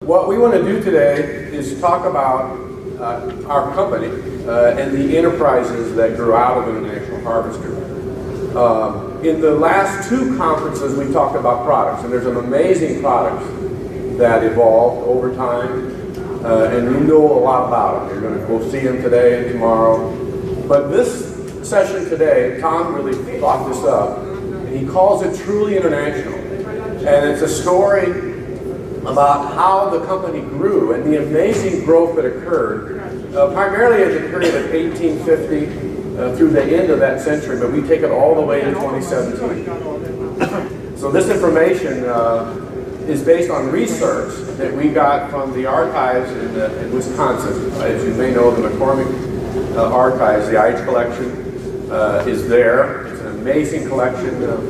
What we want to do today is talk about our company and the enterprises that grew out of International Harvester. In the last two conferences, we talked about products, and there's some amazing products that evolved over time, and you know a lot about them. We'll see them today and tomorrow. But this session today, Tom really thought this up, and he calls it Truly International. And it's a story about how the company grew and the amazing growth that occurred, primarily in the period of 1850 through the end of that century, but we take it all the way to 2017. So this information is based on research that we got from the archives in Wisconsin. As you may know, the McCormick archives, the IH collection, is there. It's an amazing collection of,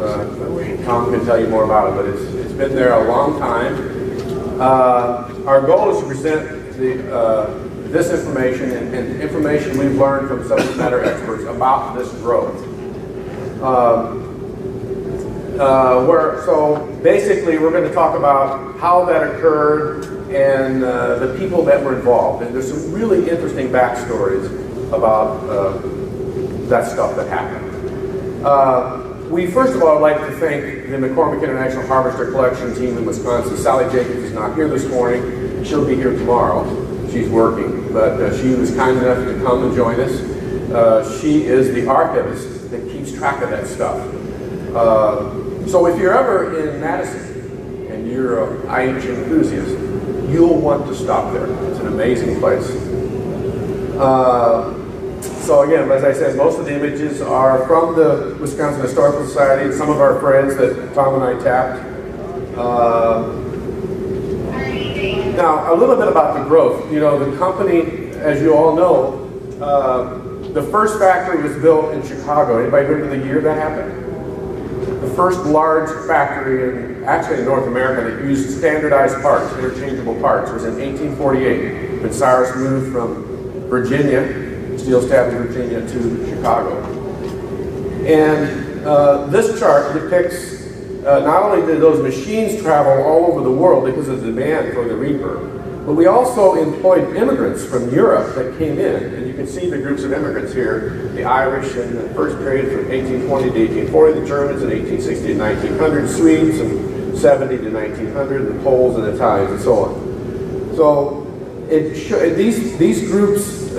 Tom can tell you more about it, but it's been there a long time. Our goal is to present this information and information we've learned from subject matter experts about this growth. So basically we're going to talk about how that occurred and the people that were involved. And there's some really interesting backstories about that stuff that happened. We first of all would like to thank the McCormick International Harvester Collection team in Wisconsin. Sally Jacobs is not here this morning. She'll be here tomorrow. She's working, but she was kind enough to come and join us. She is the archivist that keeps track of that stuff. So if you're ever in Madison and you're an IH enthusiast, you'll want to stop there. It's an amazing place. So again, as I said, most of the images are from the Wisconsin Historical Society and some of our friends that Tom and I tapped. Now, a little bit about the growth. You know, the company, as you all know, the first factory was built in Chicago. Anybody remember the year that happened? The first large factory actually in North America that used standardized parts, interchangeable parts, was in 1848 when Cyrus moved from Virginia, steel stabbing Virginia, to Chicago. And this chart depicts not only did those machines travel all over the world because of the demand for the reaper, but we also employed immigrants from Europe that came in. And you can see the groups of immigrants here, the Irish in the first period from 1820 to 1840, the Germans in 1860 to 1900, Swedes from 70 to 1900, the Poles and Italians and so on. So these groups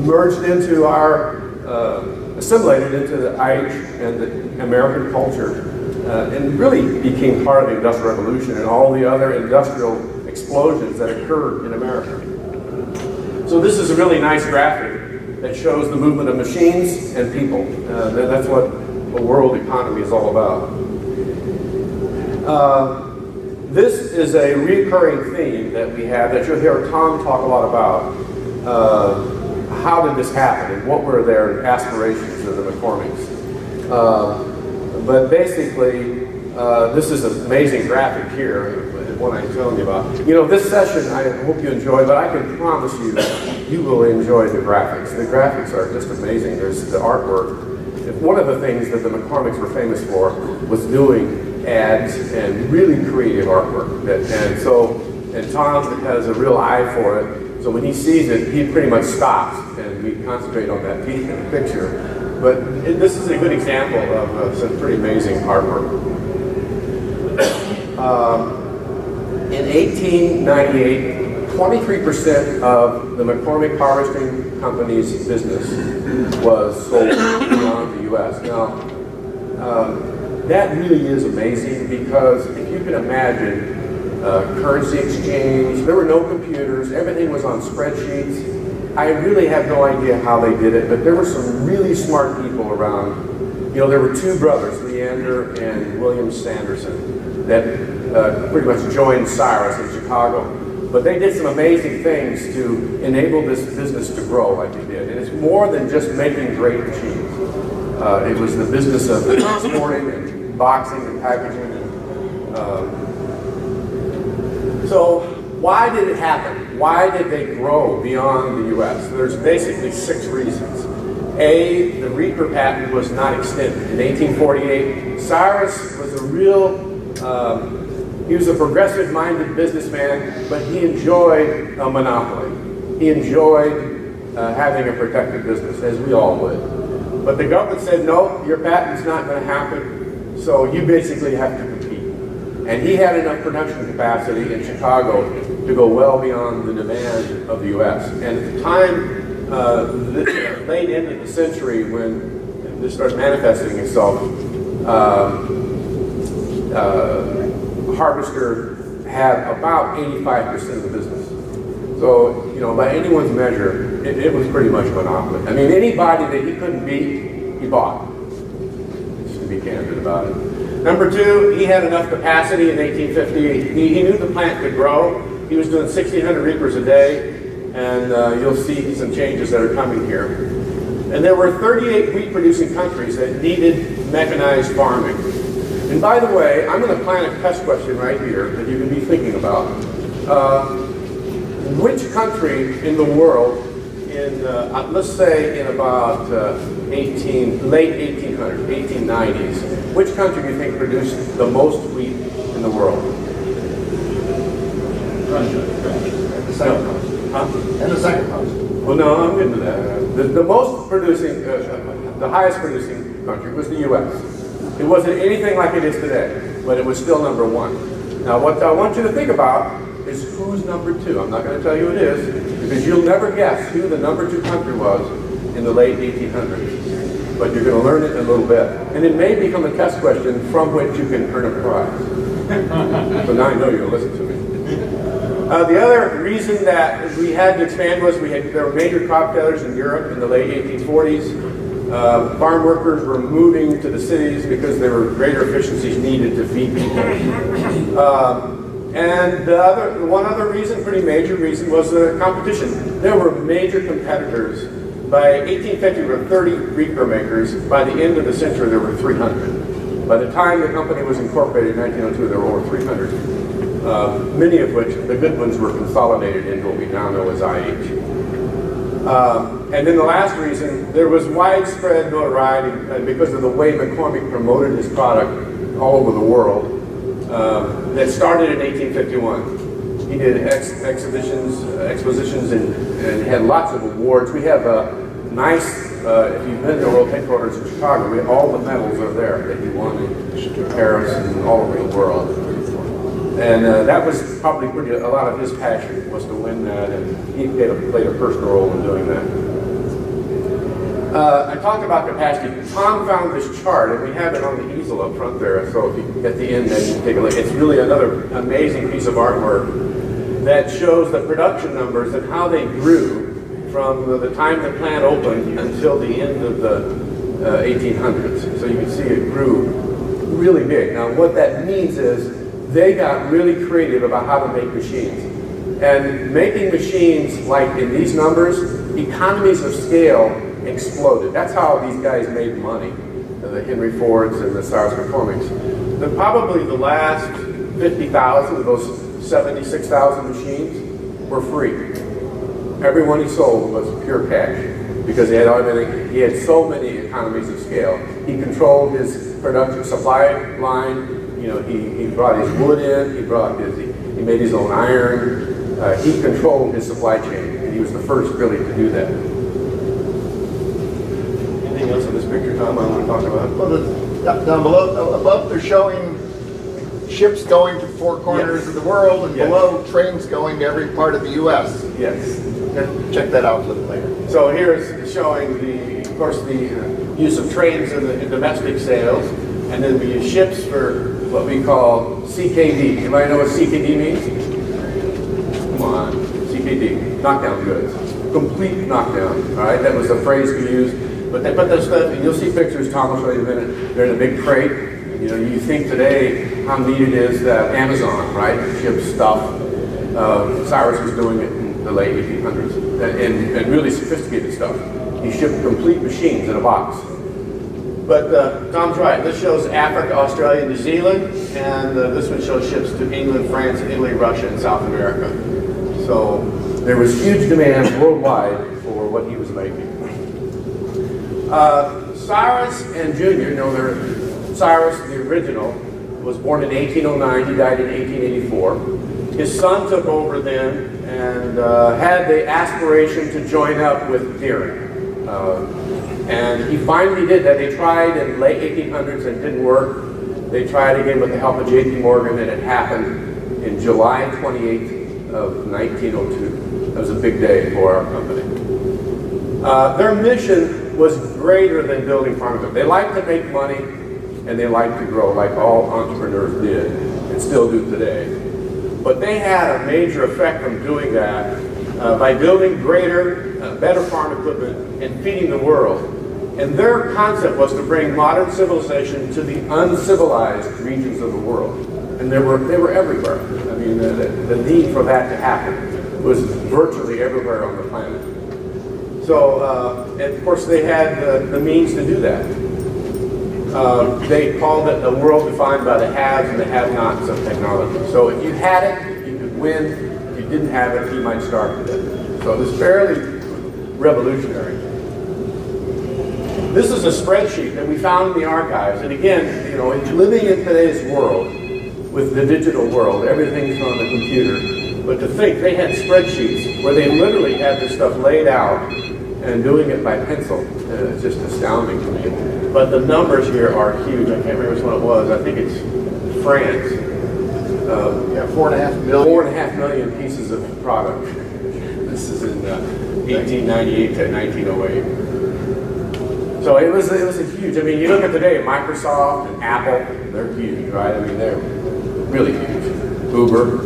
merged into our, assimilated into the IH and the American culture, and really became part of the Industrial Revolution and all the other industrial explosions that occurred in America. So this is a really nice graphic that shows the movement of machines and people. That's what a world economy is all about. This is a recurring theme that we have that you'll hear Tom talk a lot about. How did this happen and what were their aspirations of the McCormicks? But basically, this is an amazing graphic here, what I'm telling you about. You know, this session I hope you enjoy, but I can promise you that you will enjoy the graphics. The graphics are just amazing. There's the artwork. One of the things that the McCormicks were famous for was doing ads and really creative artwork. And Tom has a real eye for it. So when he sees it, he pretty much stops, and we concentrate on that picture. But this is a good example of some pretty amazing artwork. In 1898, 23% of the McCormick Harvesting Company's business was sold beyond the U.S. Now, that really is amazing because if you can imagine currency exchange, there were no computers, everything was on spreadsheets. I really have no idea how they did it, but there were some really smart people around. You know, there were two brothers, Leander and William Sanderson, that pretty much joined Cyrus in Chicago. But they did some amazing things to enable this business to grow like they did. And it's more than just making great machines. It was the business of exporting and boxing and packaging. So why did it happen? Why did they grow beyond the U.S.? There's basically 6 reasons. A, the reaper patent was not extended. In 1848, Cyrus was a real He was a progressive-minded businessman, but he enjoyed a monopoly. He enjoyed having a protected business, as we all would. But the government said, no, your patent's not going to happen, so you basically have to compete. And he had enough production capacity in Chicago to go well beyond the demand of the U.S. And at the time, late into the century, when this started manifesting itself, Harvester had about 85% of the business. So, you know, by anyone's measure, it was pretty much a monopoly. I mean, anybody that he couldn't beat, he bought. Just to be candid about it. Number two, he had enough capacity in 1850. He knew the plant could grow. He was doing 1,600 reapers a day, and you'll see some changes that are coming here. And there were 38 wheat-producing countries that needed mechanized farming. And by the way, I'm going to plant a test question right here that you can be thinking about. Which country in the world, in let's say in about late 1800s, 1890s, which country do you think produced the most wheat in the world? Russia. And the second most. Huh? And the second most. Well, no, I'm getting to that. The most producing, the highest producing country was the U.S. It wasn't anything like it is today, but it was still number one. Now, what I want you to think about is who's number two. I'm not going to tell you who it is, because you'll never guess who the number two country was in the late 1800s. But you're going to learn it in a little bit. And it may become a test question from which you can earn a prize. So now I know you're going to listen to me. The other reason that we had to expand was there were major crop failures in Europe in the late 1840s. Farm workers were moving to the cities because there were greater efficiencies needed to feed people. And one other reason, pretty major reason, was the competition. There were major competitors. By 1850, there were 30 reaper makers. By the end of the century, there were 300. By the time the company was incorporated in 1902, there were over 300. Many of which, the good ones, were consolidated into what we now know as IH. And then the last reason, there was widespread notoriety because of the way McCormick promoted his product all over the world. That started in 1851. He did expositions and had lots of awards. We have a nice, if you've been to the world headquarters in Chicago, all the medals are there that he won in Paris and all over the world. And that was probably a lot of his passion, was to win that, and he played a personal role in doing that. I talked about capacity. Tom found this chart, and we have it on the easel up front there, so if you at the end then you can take a look. It's really another amazing piece of artwork that shows the production numbers and how they grew from the time the plant opened until the end of the 1800s. So you can see it grew really big. Now what that means is they got really creative about how to make machines. And making machines like in these numbers, economies of scale exploded. That's how these guys made money, the Henry Fords and the Cyrus McCormicks. Probably the last 50,000 of those 76,000 machines were free. Every one he sold was pure cash because he had everything. He had so many economies of scale. He controlled his production supply line. You know, he brought his wood in. He made his own iron. He controlled his supply chain, and he was the first really to do that. Anything else in this picture, Tom, I want to talk about? Well, down below, above, they're showing ships going to four corners of the world, and below, trains going to every part of the U.S. Yes. Check that out a little later. So here is showing, of course, the use of trains in domestic sales, and then we use ships for what we call CKD. Anybody know what CKD means? Come on, CKD, knockdown goods. Complete knockdown, all right? That was the phrase we used. But they put that stuff, and you'll see pictures, Tom will show you in a minute. They're in a big crate. You know, you think today how neat it is that Amazon, right, ships stuff. Cyrus was doing it in the late 1800s, and really sophisticated stuff. He shipped complete machines in a box. But Tom's right. This shows Africa, Australia, New Zealand, and this one shows ships to England, France, Italy, Russia, and South America. So there was huge demand worldwide for what he was making. Cyrus and Junior, Cyrus, the original, was born in 1809. He died in 1884. His son took over then and had the aspiration to join up with Deering. And he finally did that. They tried in the late 1800s and it didn't work. They tried again with the help of J.P. Morgan, and it happened in July 28th of 1902. That was a big day for our company. Their mission was greater than building farm equipment. They liked to make money and they liked to grow, like all entrepreneurs did and still do today. But they had a major effect from doing that by building greater, better farm equipment and feeding the world. And their concept was to bring modern civilization to the uncivilized regions of the world. And they were everywhere. I mean, the need for that to happen was virtually everywhere on the planet. So, and of course, they had the means to do that. They called it a world defined by the haves and the have-nots of technology. So if you had it, you could win. If you didn't have it, you might starve to death. So it was fairly revolutionary. This is a spreadsheet that we found in the archives. And again, you know, living in today's world, with the digital world, everything's on the computer. But to think they had spreadsheets where they literally had this stuff laid out and doing it by pencil. It's just astounding to me. But the numbers here are huge. I can't remember which one it was. I think it's France. Yeah, 4.5 million. 4.5 million pieces of product. This is in 1898 to 1908. So it was a huge. I mean, you look at today, Microsoft and Apple, they're huge, right? I mean, they're really huge. Uber.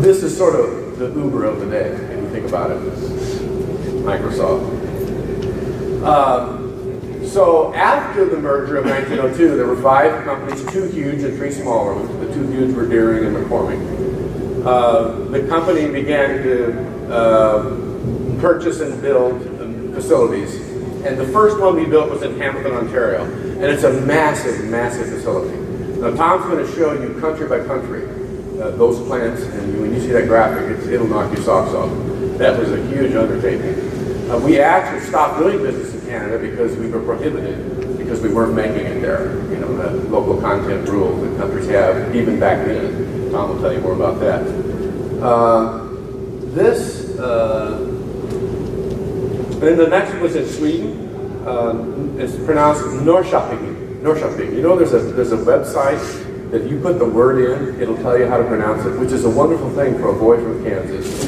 This is sort of the Uber of the day, if you think about it. Microsoft. So after the merger of 1902, there were 5 companies, 2 huge and 3 smaller ones. The 2 huge were Deering and McCormick. The company began to purchase and build facilities. And the first one we built was in Hamilton, Ontario. And it's a massive, massive facility. Now Tom's going to show you country by country those plants, and when you see that graphic, it'll knock your socks off. That was a huge undertaking. We actually stopped doing business in Canada because we were prohibited, because we weren't making it there. You know, the local content rules that countries have, even back then. Tom will tell you more about that. And the next was in Sweden. It's pronounced Norrköping. Norrköping. You know, there's a website that if you put the word in, it'll tell you how to pronounce it, which is a wonderful thing for a boy from Kansas.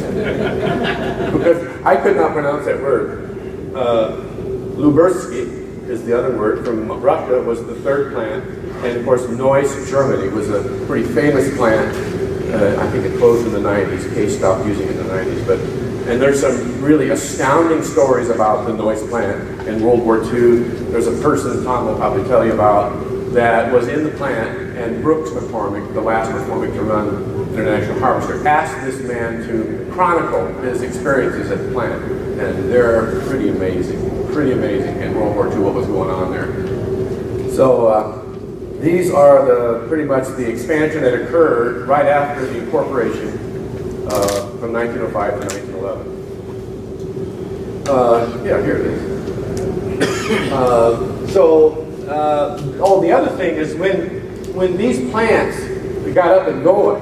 Because I could not pronounce that word. Lubersky is the other word. From Russia was the third plant. And of course, Neuss, Germany was a pretty famous plant. I think it closed in the 90s. Case stopped using it in the 90s. And there's some really astounding stories about the Neuss plant in World War II. There's a person, Tom will probably tell you about, that was in the plant, and Brooks McCormick, the last McCormick to run International Harvester, asked this man to chronicle his experiences at the plant. And they're pretty amazing in World War II, what was going on there. So these are pretty much the expansion that occurred right after the incorporation from 1905 to 1911. Yeah, here it is. The other thing is when these plants got up and going,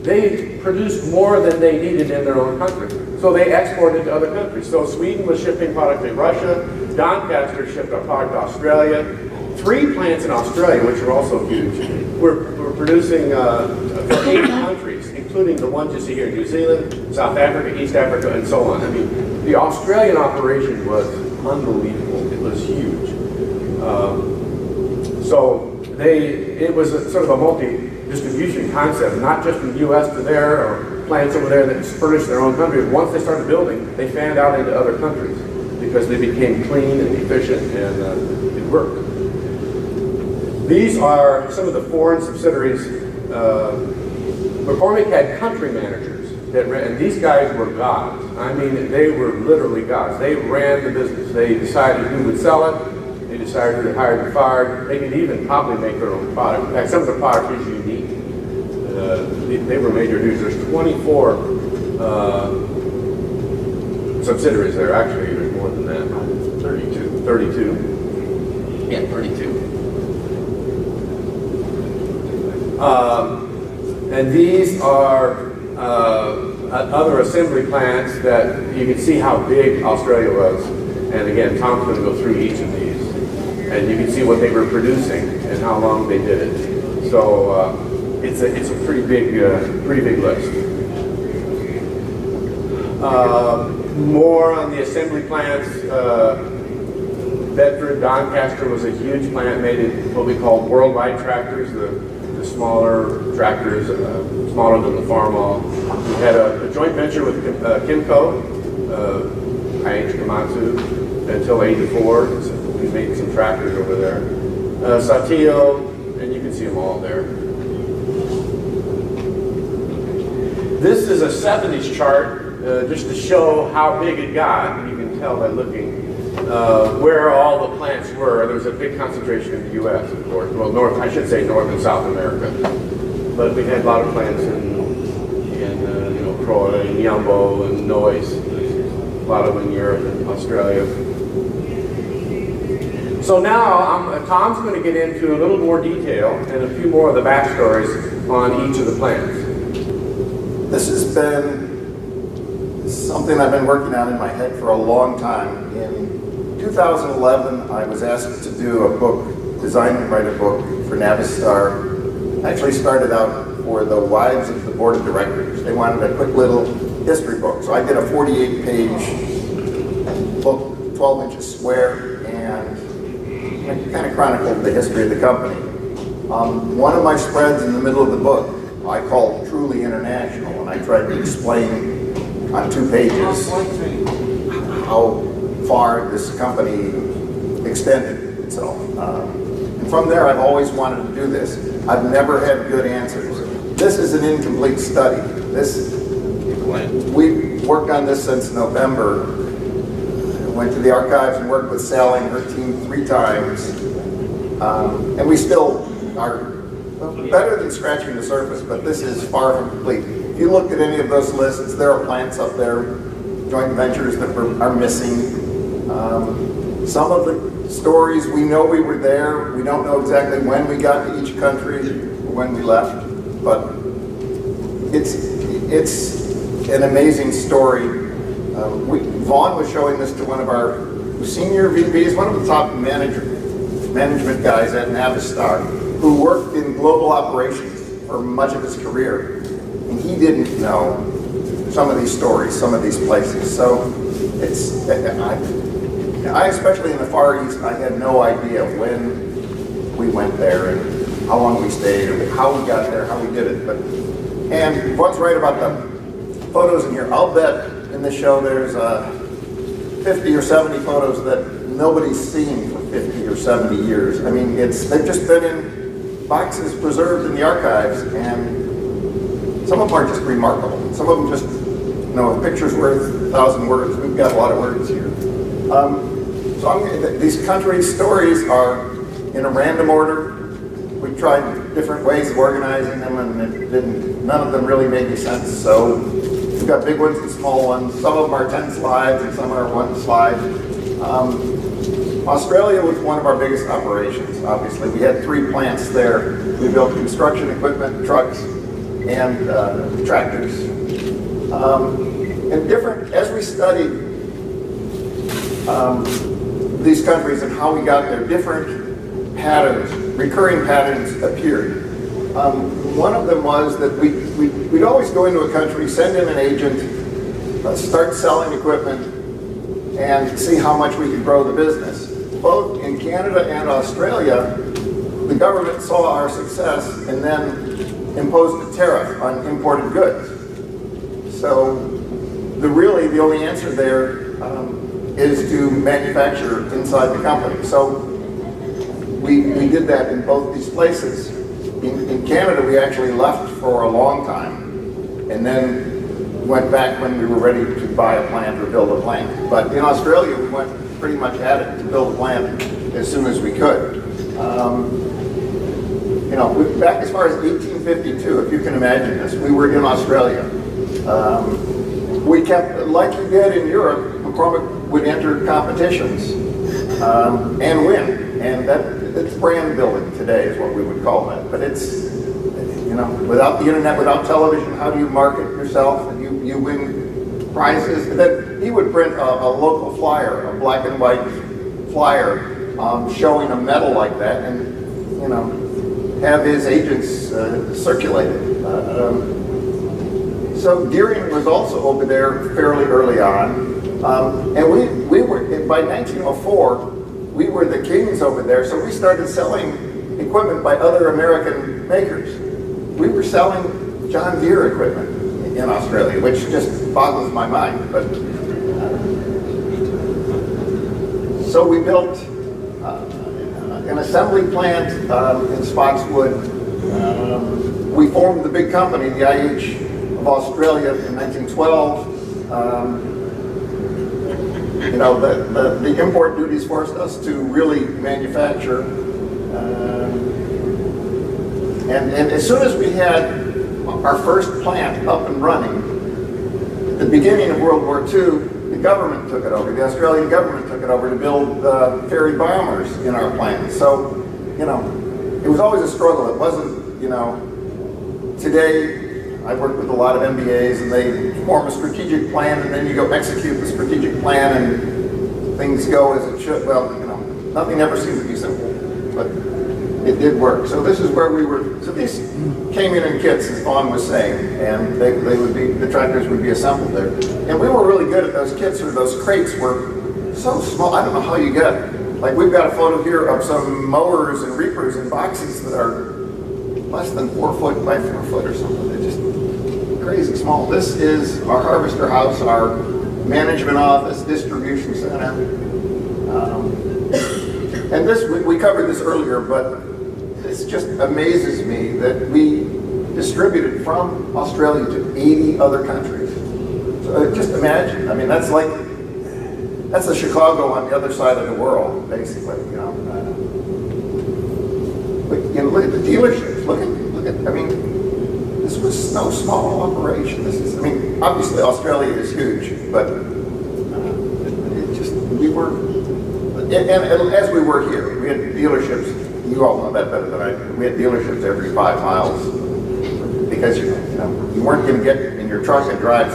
they produced more than they needed in their own country. So they exported to other countries. So Sweden was shipping product to Russia. Doncaster shipped our product to Australia. 3 plants in Australia, which are also huge, were producing for 8 countries, including the ones you see here, New Zealand, South Africa, East Africa, and so on. I mean, the Australian operation was unbelievable. It was huge. It was sort of a multi-distribution concept, not just from the U.S. to there, or plants over there that furnished their own country. Once they started building, they fanned out into other countries because they became clean and efficient, and it worked. These are some of the foreign subsidiaries. McCormick had country managers that ran, and these guys were gods. I mean, they were literally gods. They ran the business. They decided who would sell it. They decided who to hire and fire. They could even probably make their own product. In fact, some of the product is unique. They were major dudes. There's 24 subsidiaries there. Actually, there's more than that. 32. 32. Yeah, 32. And these are other assembly plants that you can see how big Australia was. And again, Tom's going to go through each of these. And you can see what they were producing and how long they did it. So it's a pretty big list. More on the assembly plants. Bedford, Doncaster was a huge plant, made what we call worldwide tractors, the smaller tractors, smaller than the Farmall. We had a joint venture with Kimco, IH Komatsu, until '84. So we made some tractors over there. Saltillo, and you can see them all there. This is a 70s chart, just to show how big it got. You can tell by looking where all the plants were. There was a big concentration in the U.S., of course. Well, North and South America. But we had a lot of plants in Croy and Yumbo and Neuss. A lot of them in Europe and Australia. So now Tom's going to get into a little more detail and a few more of the backstories on each of the plants. This has been something I've been working on in my head for a long time. In 2011, I was asked to do a book, design and write a book for Navistar. I actually started out for the wives of the board of directors. They wanted a quick little history book. So I did a 48-page book, 12 inches square, and it kind of chronicled the history of the company. One of my spreads in the middle of the book I called Truly International, and I tried to explain on 2 pages how far this company extended itself. And from there, I've always wanted to do this. I've never had good answers. This is an incomplete study. We worked on this since November. Went to the archives and worked with Sally and her team 3 times. And we still are better than scratching the surface, but this is far from complete. If you looked at any of those lists, there are plants up there, joint ventures that are missing. Some of the stories, we know we were there. We don't know exactly when we got to each country, when we left, but it's an amazing story. Vaughn was showing this to one of our senior VPs, one of the top management guys at Navistar, who worked in global operations for much of his career. And he didn't know some of these stories, some of these places. So I especially in the Far East, I had no idea when we went there and how long we stayed or how we got there, how we did it. And Vaughn's right about the photos in here. I'll bet in the show there's 50 or 70 photos that nobody's seen for 50 or 70 years. I mean, they've just been in boxes preserved in the archives, and some of them are just remarkable. Some of them just, a picture's worth 1,000 words. We've got a lot of words here. These country stories are in a random order. We tried different ways of organizing them, and none of them really made any sense. So we've got big ones and small ones. Some of them are 10 slides, and some are 1 slide. Australia was one of our biggest operations, obviously. We had 3 plants there. We built construction equipment, trucks, and tractors. And as we studied these countries and how we got there, different patterns, recurring patterns appeared. One of them was that we'd always go into a country, send in an agent, start selling equipment, and see how much we could grow the business. Both in Canada and Australia, the government saw our success and then imposed a tariff on imported goods. So the only answer there is to manufacture inside the company. So we did that in both these places. In Canada, we actually left for a long time and then went back when we were ready to buy a plant or build a plant. But in Australia, we went pretty much at it to build a plant as soon as we could. Back as far as 1852, if you can imagine this, we were in Australia. We kept, like you did in Europe, McCormick would enter competitions and win. And it's brand building today is what we would call that. But without the internet, without television, how do you market yourself? And you win prizes. And then he would print a local flyer, a black and white flyer, showing a medal like that, and have his agents circulate it. So Deering was also over there fairly early on, and we were by 1904. We were the kings over there, so we started selling equipment by other American makers. We were selling John Deere equipment in Australia, which just boggles my mind. But so we built an assembly plant in Spotswood. We formed the big company, the IH of Australia, in 1912. The import duties forced us to really manufacture. And as soon as we had our first plant up and running, at the beginning of World War II, the government took it over. The Australian government took it over to build ferry bombers in our plant. So, it was always a struggle. It wasn't, today I work with a lot of MBAs and they form a strategic plan and then you go execute the strategic plan and things go as it should. Well, nothing ever seems to be simple, but it did work. So this is where we were. So these came in kits, as Vaughn was saying, and the tractors would be assembled there. And we were really good at those kits, or those crates were so small. I don't know how you get, like we've got a photo here of some mowers and reapers in boxes that are less than 4 foot by 4 foot or something. They're just crazy small. This is our harvester house, our management office, distribution center. And this, we covered this earlier, but it just amazes me that we distributed from Australia to 80 other countries. So just imagine, that's the Chicago on the other side of the world, basically, But, look at the dealerships, look at, this was no small operation. This is, obviously Australia is huge, but and as we were here, we had dealerships. You all know that better than I do. We had dealerships every 5 miles because you weren't going to get in your truck and drive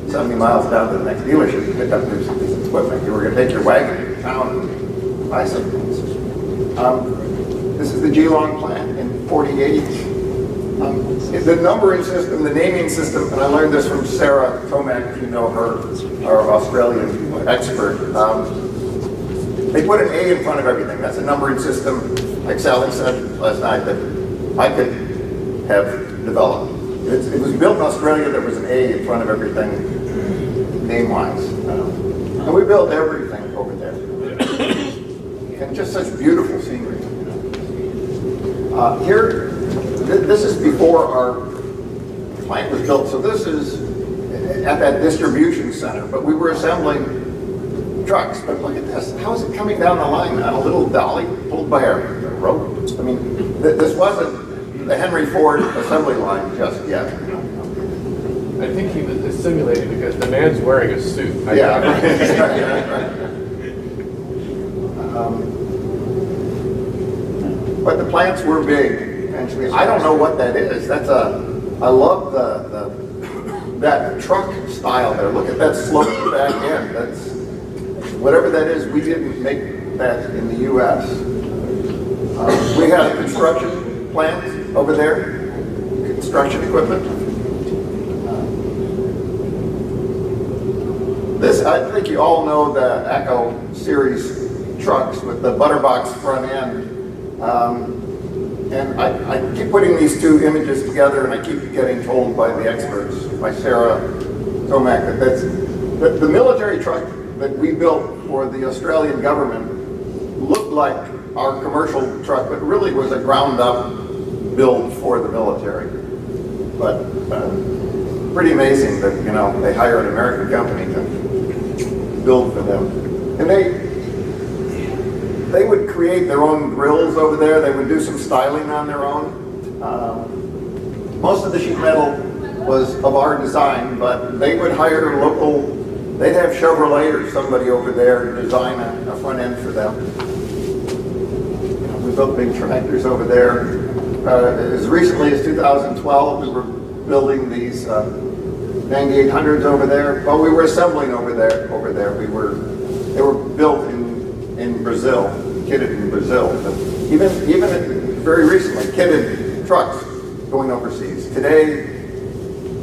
70 miles down to the next dealership to pick up this equipment. You were going to take your wagon to town and buy some things. This is the Geelong plant in 48. The numbering system, the naming system, and I learned this from Sarah Tomac, if you know her, our Australian expert. They put an A in front of everything. That's a numbering system, like Sally said last night, that I could have developed. It was built in Australia. There was an A in front of everything, name-wise. And we built everything over there. And just such beautiful scenery. Here, this is before our plant was built. So this is at that distribution center. But we were assembling trucks, but look at this. How is it coming down the line on a little dolly pulled by a rope? This wasn't the Henry Ford assembly line just yet. I think he was simulating because the man's wearing a suit. Yeah. But the plants were big. Eventually, I don't know what that is. I love that truck style there. Look at that slope back end. That's whatever that is. We didn't make that in the U.S. We had a construction plant over there, construction equipment. This, I think you all know the Echo series trucks with the butterbox front end. And I keep putting these two images together, and I keep getting told by the experts, by Sarah Tomac, that the military truck that we built for the Australian government looked like our commercial truck, but really was a ground-up build for the military. But pretty amazing that they hire an American company to build for them, and they would create their own grills over there. They would do some styling on their own. Most of the sheet metal was of our design, but they would hire local. They'd have Chevrolet or somebody over there to design a front end for them. We built big tractors over there. as recently as 2012, we were building these 9800s over there. Well, we were assembling over there. They were built in Brazil, kitted in Brazil. But even very recently, kitted trucks going overseas. Today,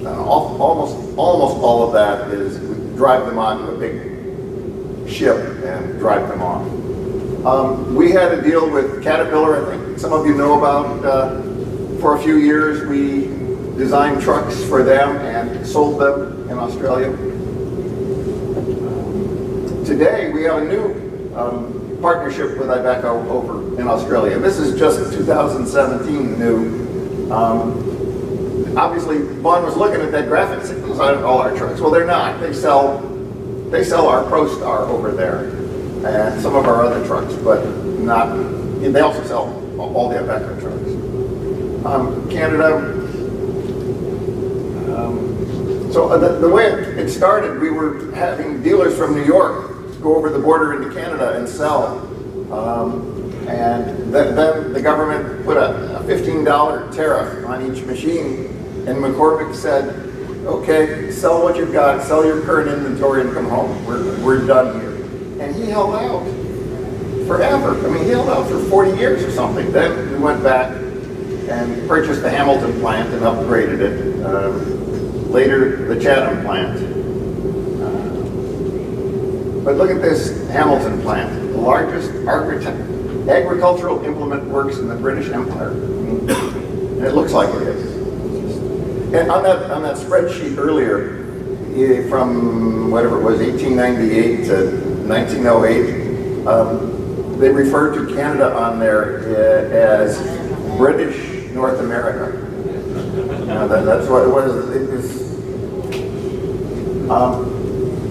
almost all of that is we drive them onto a big ship and drive them off. We had a deal with Caterpillar, I think some of you know about. For a few years, we designed trucks for them and sold them in Australia. Today, we have a new partnership with Iveco over in Australia. This is just 2017 new. Obviously, Vaughn was looking at that graphic, saying, those aren't all our trucks. Well, they're not. They sell our ProStar over there and some of our other trucks, but not. They also sell all the Iveco trucks. Canada. So the way it started, we were having dealers from New York go over the border into Canada and sell. And then the government put a $15 tariff on each machine, and McCormick said, okay, sell what you've got, sell your current inventory and come home. We're done here. And he held out forever. I mean, he held out for 40 years or something. Then we went back and purchased the Hamilton plant and upgraded it. Later, the Chatham plant. But look at this Hamilton plant, the largest agricultural implement works in the British Empire. And it looks like it is. And on that spreadsheet earlier, from whatever it was, 1898 to 1908, they referred to Canada on there as British North America. That's what it was.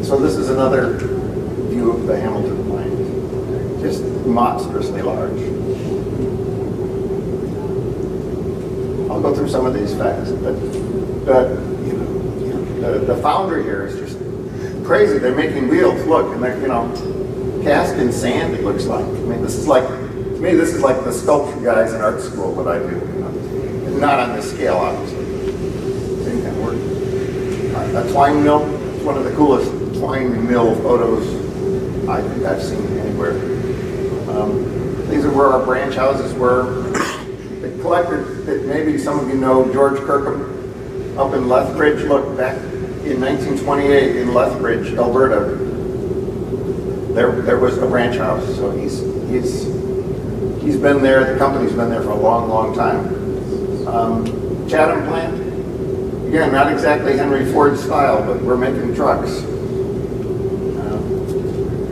So this is another view of the Hamilton plant. Just monstrously large. I'll go through some of these fast, but the founder here is just crazy. They're making wheels. Look, and they're cast in sand. It looks like. I mean, this is like the sculpture guys in art school. What I do, not on this scale, obviously. Same kind of work. A twine mill. It's one of the coolest twine mill photos I think I've seen anywhere. These are where our branch houses were. The collector that maybe some of you know, George Kirkham, up in Lethbridge. Look, back in 1928 in Lethbridge, Alberta, there was a branch house. So he's been there. The company's been there for a long, long time. Chatham plant. Again, not exactly Henry Ford style, but we're making trucks.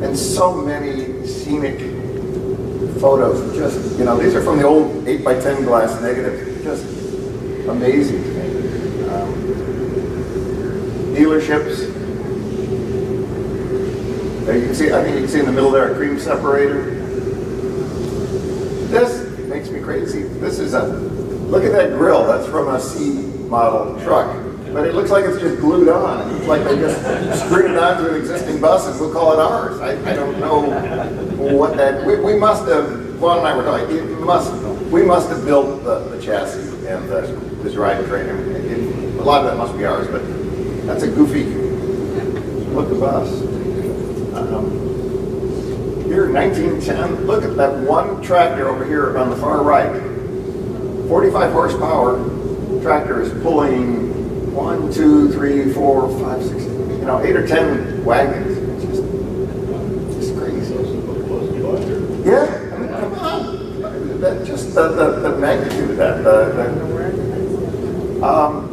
And so many scenic photos. Just, these are from the old 8x10 glass negative. Just amazing to me. Dealerships. There you can see, I think you can see in the middle there a cream separator. This makes me crazy. This is look at that grill. That's from a C model truck. But it looks like it's just glued on. It's like they just screwed it onto an existing bus and we'll call it ours. I don't know what that, we must have, Vaughn and I were talking, we must have built the chassis and this ride frame. A lot of that must be ours, but that's a goofy look of us. Here in 1910, look at that one tractor over here on the far right. 45 horsepower tractor is pulling 1, 2, 3, 4, 5, 6, 8 or 10 wagons. It's just crazy. Yeah, I mean, come on. Just the magnitude of that.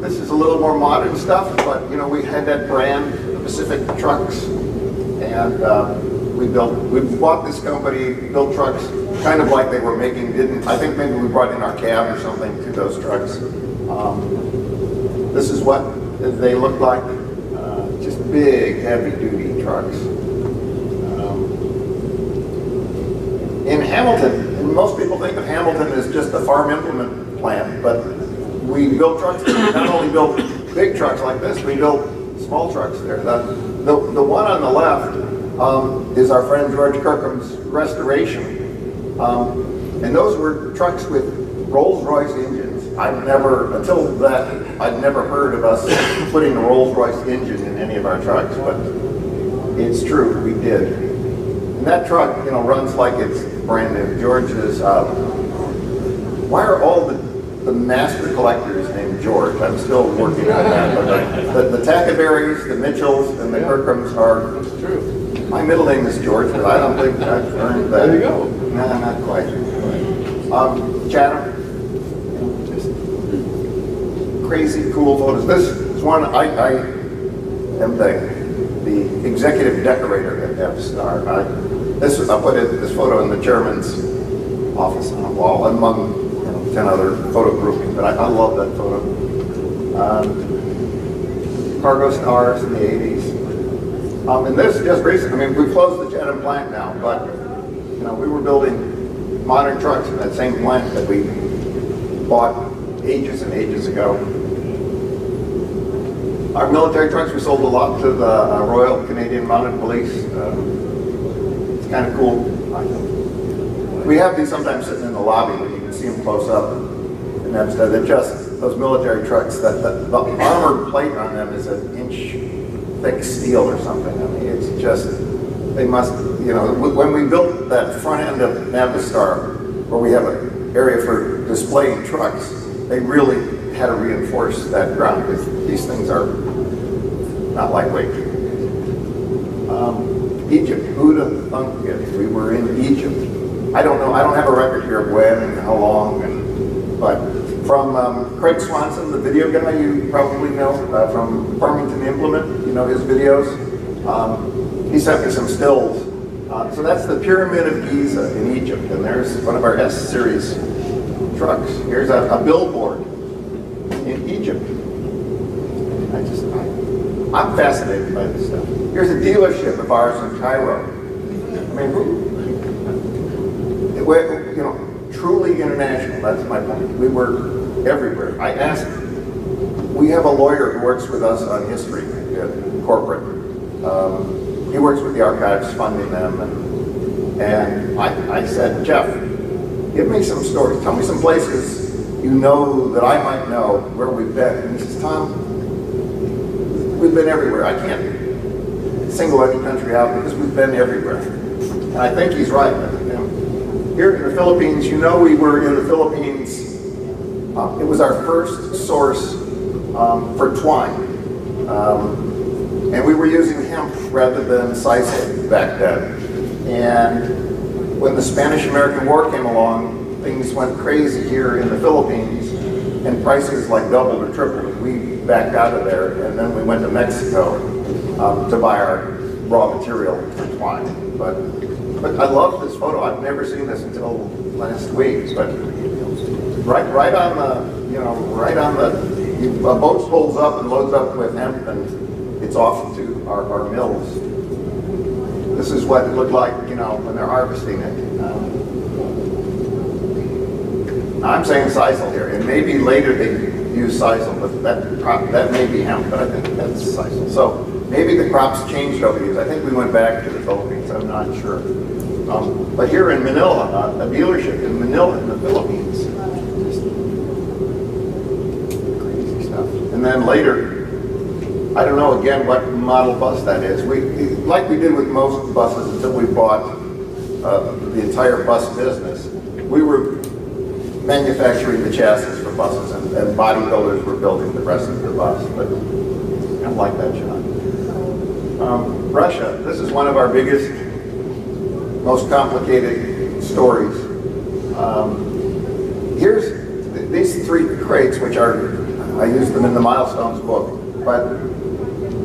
This is a little more modern stuff, but we had that brand, Pacific Trucks, and we bought this company, built trucks, kind of like they were making. I think maybe we brought in our cab or something to those trucks. This is what they look like, just big, heavy-duty trucks. In Hamilton, and most people think of Hamilton as just a farm implement plant, but we built trucks. We not only built big trucks like this, we built small trucks there. The one on the left is our friend George Kirkham's restoration. And those were trucks with Rolls-Royce engines. I'd never heard of us putting a Rolls-Royce engine in any of our trucks, but it's true, we did. And that truck, runs like it's brand new. George is, why are all the master collectors named George? I'm still working on that. But the Tackaberrys, the Mitchells, and the Kirkhams are. That's true. My middle name is George, but I don't think I've earned that. There you go. No, not quite. Chatham. Just crazy cool photos. This is one I am the executive decorator at Navistar. I put this photo in the chairman's office on a wall among 10 other photo groupings, but I love that photo. Cargo stars in the 80s. And this just recently, we closed the Chatham plant now, but we were building modern trucks in that same plant that we bought ages and ages ago. Our military trucks, we sold a lot to the Royal Canadian Mounted Police. It's kind of cool. We have these sometimes sitting in the lobby where you can see them close up. And they're just those military trucks that the armored plate on them is an inch thick steel or something. I mean, it's just, they must, when we built that front end of Navistar, where we have an area for displaying trucks, they really had to reinforce that ground because these things are not lightweight. Egypt, who'd have thunk it? We were in Egypt. I don't know, I don't have a record here of when and how long, but from Craig Swanson, the video guy you probably know, from Farmington Implement, his videos. He sent me some stills. So that's the Pyramid of Giza in Egypt, and there's one of our S-Series trucks. Here's a billboard in Egypt. I'm fascinated by this stuff. Here's a dealership of ours in Cairo. I mean, truly international, that's my point. We were everywhere. We have a lawyer who works with us on history at corporate. He works with the archives, funding them, and I said, Jeff, give me some stories. Tell me some places that I might know where we've been. And he says, Tom, we've been everywhere. I can't single any country out because we've been everywhere. And I think he's right. Here in the Philippines, we were in the Philippines. It was our first source for twine. And we were using hemp rather than sisal back then. And when the Spanish-American War came along, things went crazy here in the Philippines, and prices like doubled or tripled. We backed out of there, and then we went to Mexico to buy our raw material for twine. But I love this photo. I've never seen this until last week. But right on the a boat pulls up and loads up with hemp, and it's off to our mills. This is what it looked like, when they're harvesting it. I'm saying sisal here, and maybe later they use sisal, but that may be hemp, but I think that's sisal. So maybe the crops changed over the years. I think we went back to the Philippines. I'm not sure. But here in Manila, a dealership in Manila in the Philippines. Just crazy stuff. And then later, I don't know again what model bus that is. Like we did with most buses until we bought the entire bus business, we were manufacturing the chassis for buses, and bodybuilders were building the rest of the bus. But I like that shot. Russia. This is one of our biggest, most complicated stories. Here's these three crates, which I used them in the Milestones book, but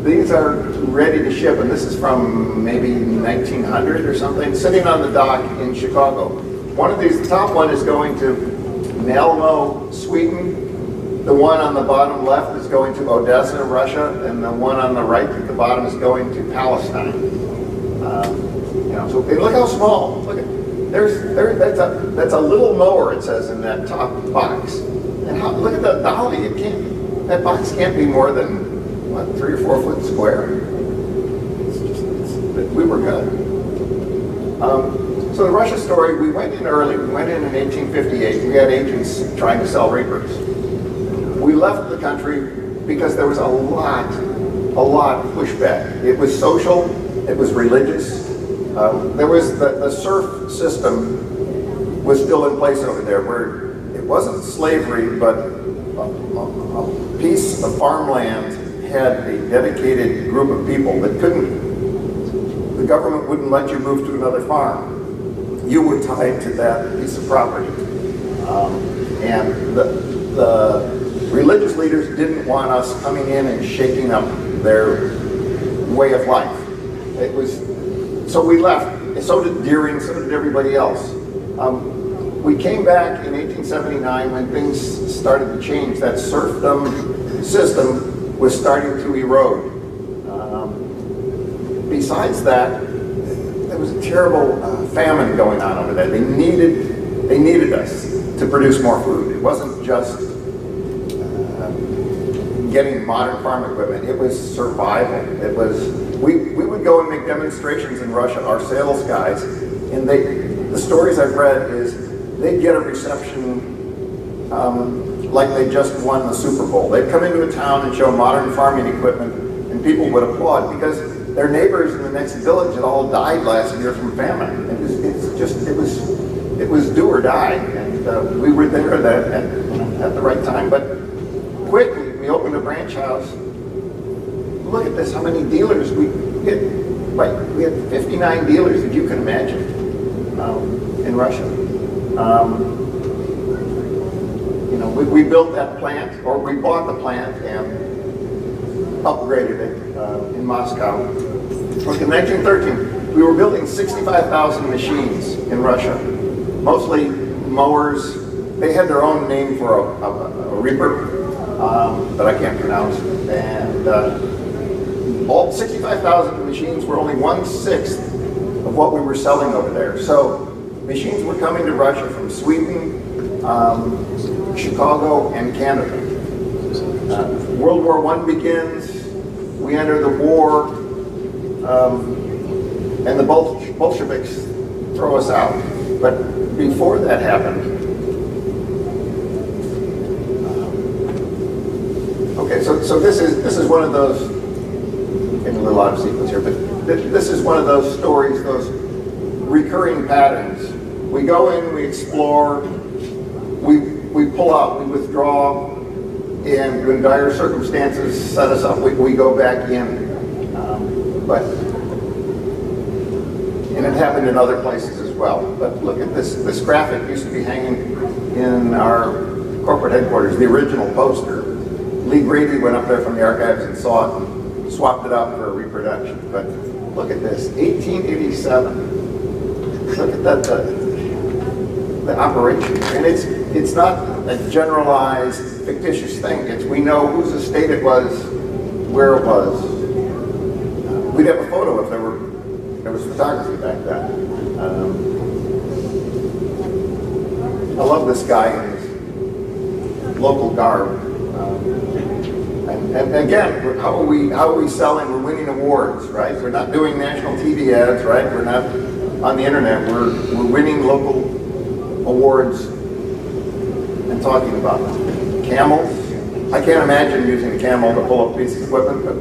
these are ready to ship, and this is from maybe 1900 or something, sitting on the dock in Chicago. One of these, the top one is going to Malmo, Sweden. The one on the bottom left is going to Odessa, Russia, and the one on the right at the bottom is going to Palestine. So look how small. Look at that's a little mower, it says in that top box. And look at the dolly. That box can't be more than 3 or 4 foot square. We were good. So So the Russia story, we went in early. We went in 1858. We had agents trying to sell Reapers. We left the country because there was a lot of pushback. It was social, it was religious. There was the serf system was still in place over there, where it wasn't slavery, but a piece of farmland had a dedicated group of people that the government wouldn't let you move to another farm. You were tied to that piece of property. And the religious leaders didn't want us coming in and shaking up their way of life. So we left. So did Deering, so did everybody else. We came back in 1879 when things started to change. That serfdom system was starting to erode. Besides that, there was a terrible famine going on over there. They needed us to produce more food. It wasn't just getting modern farm equipment. It was survival. It was we would go and make demonstrations in Russia. Our sales guys, and the stories I've read is they'd get a reception like they just won the Super Bowl. They'd come into a town and show modern farming equipment, and people would applaud because their neighbors in the next village had all died last year from famine. It was do or die, and we were there at the right time. But quickly, we opened a branch house. Look at this, how many dealers we had 59 dealers, if you can imagine, in Russia. We built that plant, or we bought the plant and upgraded it in Moscow. Look, in 1913, we were building 65,000 machines in Russia, mostly mowers. They had their own name for a reaper that I can't pronounce, and all 65,000 machines were only 1/6 of what we were selling over there. So machines were coming to Russia from Sweden, Chicago, and Canada. World War I begins, we enter the war, and the Bolsheviks throw us out. But before that happened, okay, so this is one of those, getting a little out of sequence here, but this is one of those stories, those recurring patterns. We go in, we explore, we pull out, we withdraw, and when dire circumstances set us up, we go back in. And it happened in other places as well. But look at this. This graphic used to be hanging in our corporate headquarters, the original poster. Lee Grady went up there from the archives and saw it and swapped it out for a reproduction. But look at this, 1887. Look at that, the operation. And it's not a generalized, fictitious thing. We know whose estate it was, where it was. We'd have a photo if there was photography back then. I love this guy in his local garb. And again, how are we selling? We're winning awards, right? We're not doing national TV ads, right? We're not on the internet. We're winning local awards and talking about them. Camels. I can't imagine using a camel to pull up a piece of equipment, but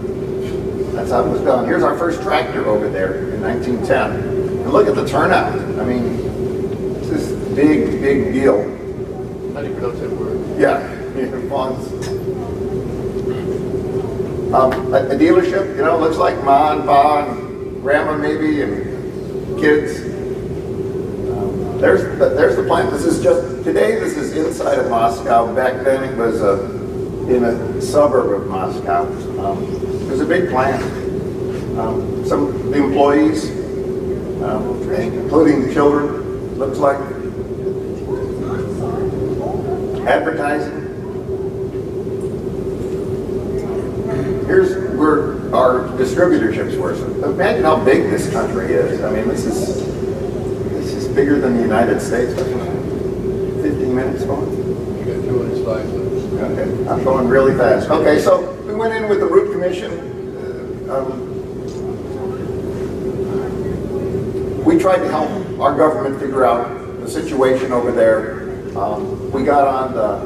that's how it was done. Here's our first tractor over there in 1910. And look at the turnout. I mean, it's this big deal. How do you pronounce that word? Yeah, fawns. A dealership, looks like Ma and Pa and Grandma maybe and kids. There's the plant. This is inside of Moscow. Back then it was in a suburb of Moscow. It was a big plant. Some of the employees, including the children, looks like. Advertising. Here's where our distributorships were. So imagine how big this country is. I mean, this is bigger than the United States. 15 minutes going. You got 200 slides. Okay, I'm going really fast. Okay, so we went in with the Root Commission. We tried to help our government figure out the situation over there. We got on the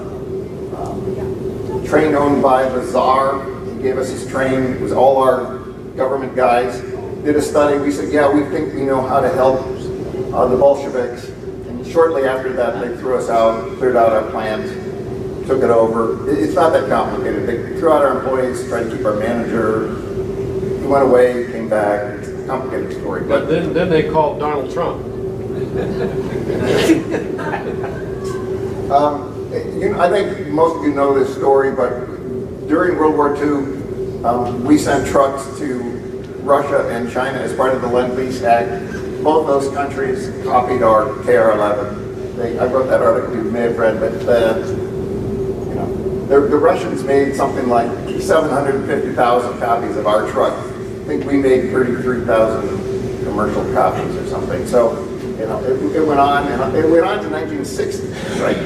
train owned by the Tsar. He gave us his train. It was all our government guys. Did a study. We said, yeah, we think we know how to help the Bolsheviks. And shortly after that, they threw us out, cleared out our plant, took it over. It's not that complicated. They threw out our employees, tried to keep our manager. He went away, came back. It's a complicated story. But then they called Donald Trump. I think most of you know this story, but during World War II, we sent trucks to Russia and China as part of the Lend-Lease Act. Both those countries copied our KR-11. I wrote that article you may have read, but the Russians made something like 750,000 copies of our truck. I think we made 33,000 commercial copies or something. So, it went on, and it went on to 1960, right?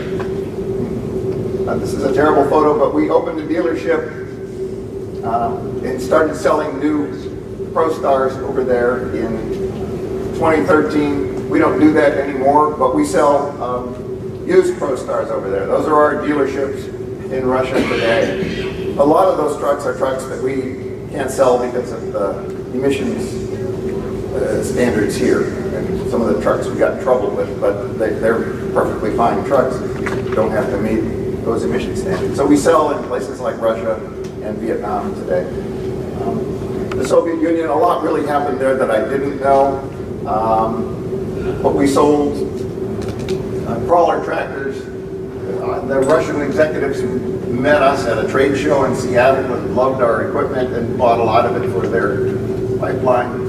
This is a terrible photo, but we opened a dealership and started selling new ProStars over there in 2013. We don't do that anymore, but we sell used ProStars over there. Those are our dealerships in Russia today. A lot of those trucks are trucks that we can't sell because of the emissions standards here. And some of the trucks we got in trouble with, but they're perfectly fine trucks. Don't have to meet those emission standards. So we sell in places like Russia and Vietnam today. The Soviet Union, a lot really happened there that I didn't know. But we sold crawler tractors. The Russian executives met us at a trade show in Seattle and loved our equipment and bought a lot of it for their pipeline.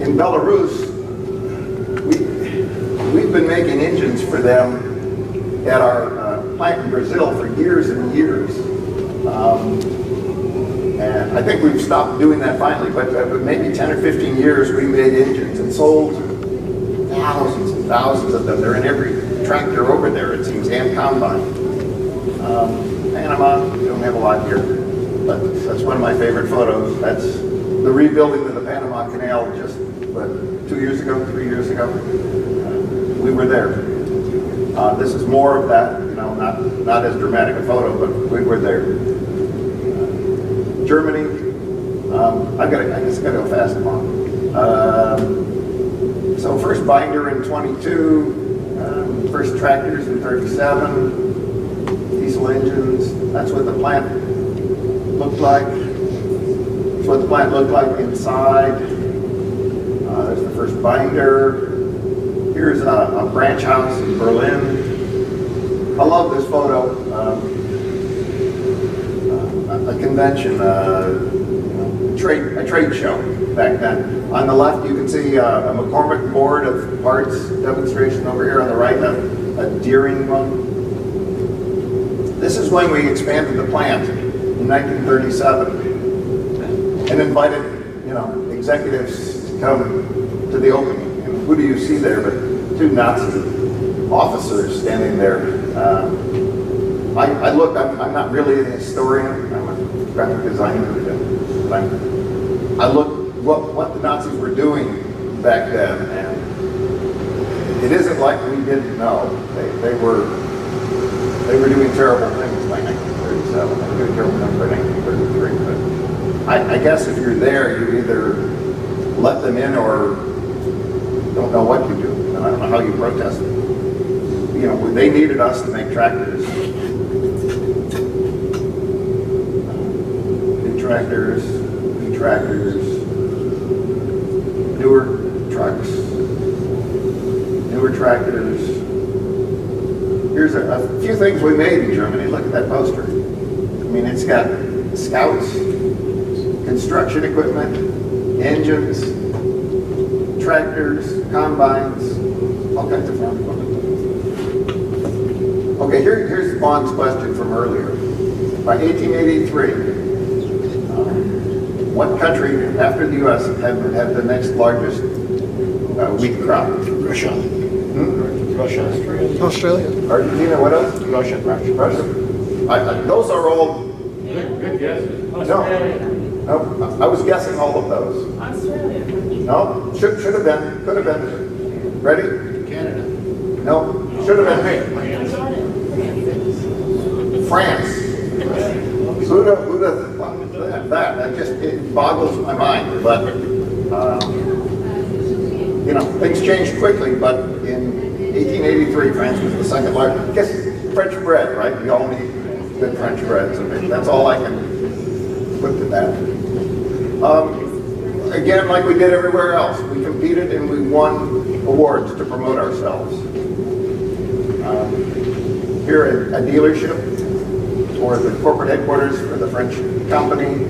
In Belarus, we've been making engines for them at our plant in Brazil for years and years. And I think we've stopped doing that finally, but maybe 10 or 15 years we made engines and sold thousands and thousands of them. They're in every tractor over there, it seems, and combine. Panama, we don't have a lot here, but that's one of my favorite photos. That's the rebuilding of the Panama Canal just, 2 years ago, 3 years ago. We were there. This is more of that, not as dramatic a photo, but we were there. Germany, I guess I gotta go fast along. So first binder in 22, first tractors in 37, diesel engines. That's what the plant looked like. That's what the plant looked like inside. There's the first binder. Here's a branch house in Berlin. I love this photo. A convention, a trade show back then. On the left, you can see a McCormick board of parts demonstration. Over here on the right, a Deering one. This is when we expanded the plant in 1937 and invited, executives to come to the opening. And who do you see there but two Nazi officers standing there? I'm not really a historian, I'm a graphic designer, but I looked what the Nazis were doing back then, and it isn't like we didn't know. They were doing terrible things by 1937, they were doing terrible things by 1933, but I guess if you're there, you either let them in or don't know what you do, and I don't know how you protest it. They needed us to make tractors. Tractors, newer trucks, newer tractors. Here's a few things we made in Germany. Look at that poster. I mean, it's got scouts, construction equipment, engines, tractors, combines, all kinds of farm equipment. Okay, here's Vaughn's question from earlier. By 1883, what country, after the U.S., had the next largest wheat crop? Russia. Russia. Australia. Argentina, what else? Russia. Those are all, Good guesses. no, No, I was guessing all of those. Australia. No, should have been, could have been. Ready? Canada. No, should have been. I got it. France. Who'da thought that just, it boggles my mind, but, you know, things changed quickly, but in 1883, France was the second largest, guess French bread, right? We all need good French bread, so that's all I can put to that. Again, like we did everywhere else, we competed and we won awards to promote ourselves. Here at a dealership, or the corporate headquarters for the French company,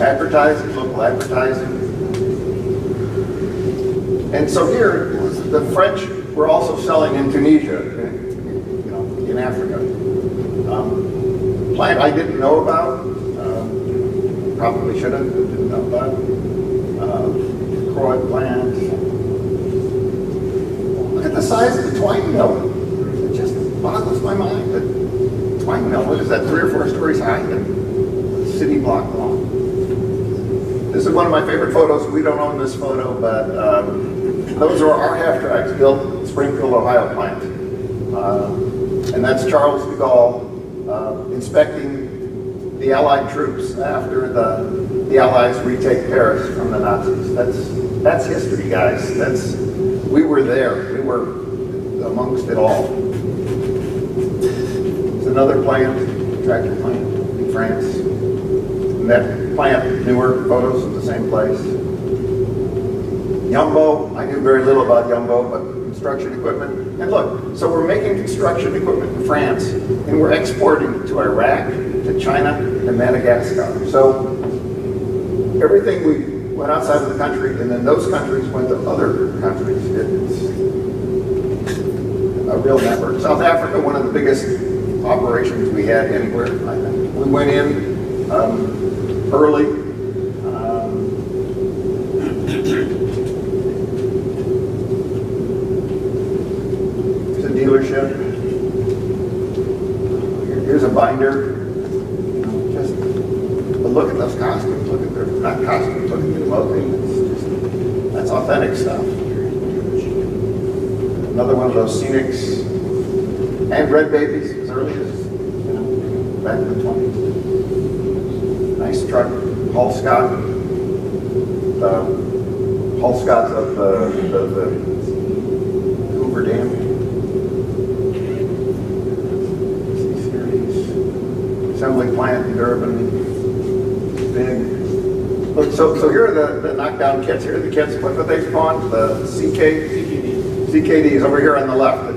advertising, local advertising. And so here, the French were also selling in Tunisia, you know, in Africa. Plant I didn't know about, probably should have, didn't know about. Croix plant. Look at the size of the twine mill. Boggles my mind that twine mill, what is that, 3 or 4 stories high and city block long. This is one of my favorite photos. We don't own this photo, but those are our half tracks built in Springfield, Ohio plant. And that's Charles de Gaulle inspecting the Allied troops after the Allies retake Paris from the Nazis. That's history, guys. We were there. We were amongst it all. Another plant, tractor plant in France. And that plant, newer photos of the same place. Jumbo, I knew very little about Jumbo, but construction equipment. And look, so we're making construction equipment in France, and we're exporting to Iraq, to China, and Madagascar. So everything we went outside of the country, and then those countries went to other countries. It's a real network. South Africa, one of the biggest operations we had anywhere, I think. We went in early. It's a dealership. Here's a binder. But look at those costumes. Look at their, not costumes, look at their clothing. That's authentic stuff. Another one of those scenics. And red babies as early as, you know, back in the 20s. Nice truck, Hull Scott. The Hull Scott's of the Hoover Dam. Assembly plant in Durban. Big. Look, so here are the knockdown kits. Here are the kits. What are they spawned? The CKDs over here on the left.